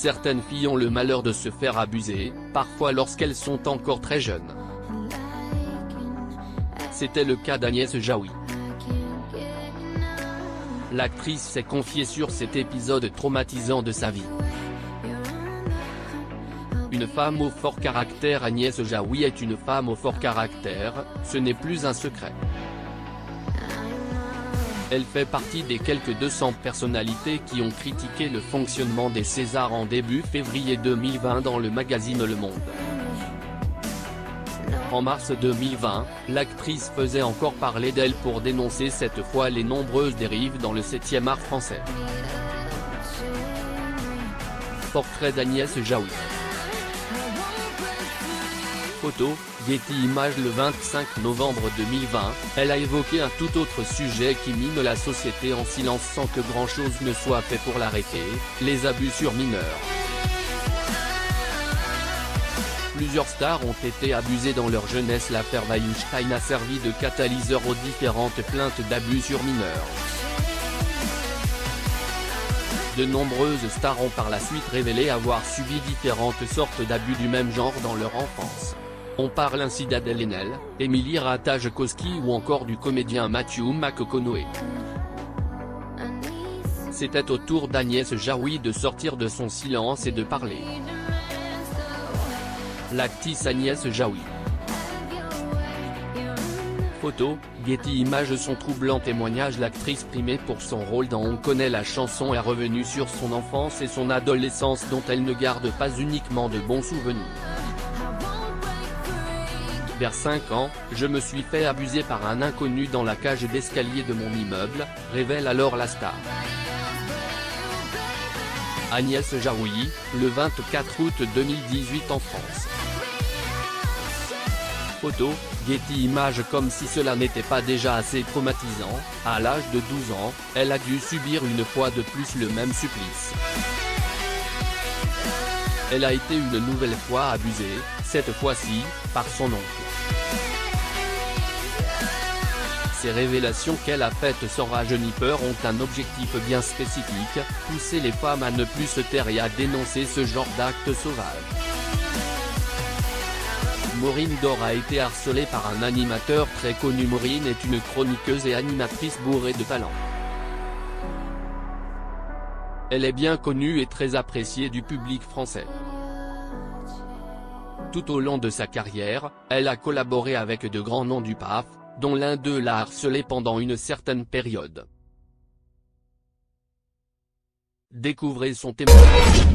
Certaines filles ont le malheur de se faire abuser, parfois lorsqu'elles sont encore très jeunes. C'était le cas d'Agnès Jaoui. L'actrice s'est confiée sur cet épisode traumatisant de sa vie. Une femme au fort caractère. Agnès Jaoui est une femme au fort caractère, ce n'est plus un secret. Elle fait partie des quelques 200 personnalités qui ont critiqué le fonctionnement des Césars en début février 2020 dans le magazine Le Monde. En mars 2020, l'actrice faisait encore parler d'elle pour dénoncer cette fois les nombreuses dérives dans le 7e art français. Portrait d'Agnès Jaoui. Photo, Getty Images. Le 25 novembre 2020, elle a évoqué un tout autre sujet qui mine la société en silence sans que grand-chose ne soit fait pour l'arrêter, les abus sur mineurs. Plusieurs stars ont été abusées dans leur jeunesse. L'affaire Weinstein a servi de catalyseur aux différentes plaintes d'abus sur mineurs. De nombreuses stars ont par la suite révélé avoir subi différentes sortes d'abus du même genre dans leur enfance. On parle ainsi d'Adèle Haenel, Emily Ratajkowski ou encore du comédien Matthew McConaughey. C'était au tour d'Agnès Jaoui de sortir de son silence et de parler. L'actrice Agnès Jaoui. Photo, Getty Images. Son troublant témoignage. L'actrice, primée pour son rôle dans On connaît la chanson, est revenue sur son enfance et son adolescence dont elle ne garde pas uniquement de bons souvenirs. Vers 5 ans, je me suis fait abuser par un inconnu dans la cage d'escalier de mon immeuble, révèle alors la star. Agnès Jaoui, le 24 août 2018 en France. Photo, Getty Images. Comme si cela n'était pas déjà assez traumatisant, à l'âge de 12 ans, elle a dû subir une fois de plus le même supplice. Elle a été une nouvelle fois abusée, cette fois-ci, par son oncle. Ces révélations qu'elle a faites sans rage ni peur ont un objectif bien spécifique, pousser les femmes à ne plus se taire et à dénoncer ce genre d'actes sauvages. Maureen Dore a été harcelée par un animateur très connu. Maureen est une chroniqueuse et animatrice bourrée de talent. Elle est bien connue et très appréciée du public français. Tout au long de sa carrière, elle a collaboré avec de grands noms du PAF, dont l'un d'eux l'a harcelée pendant une certaine période. Découvrez son témoignage.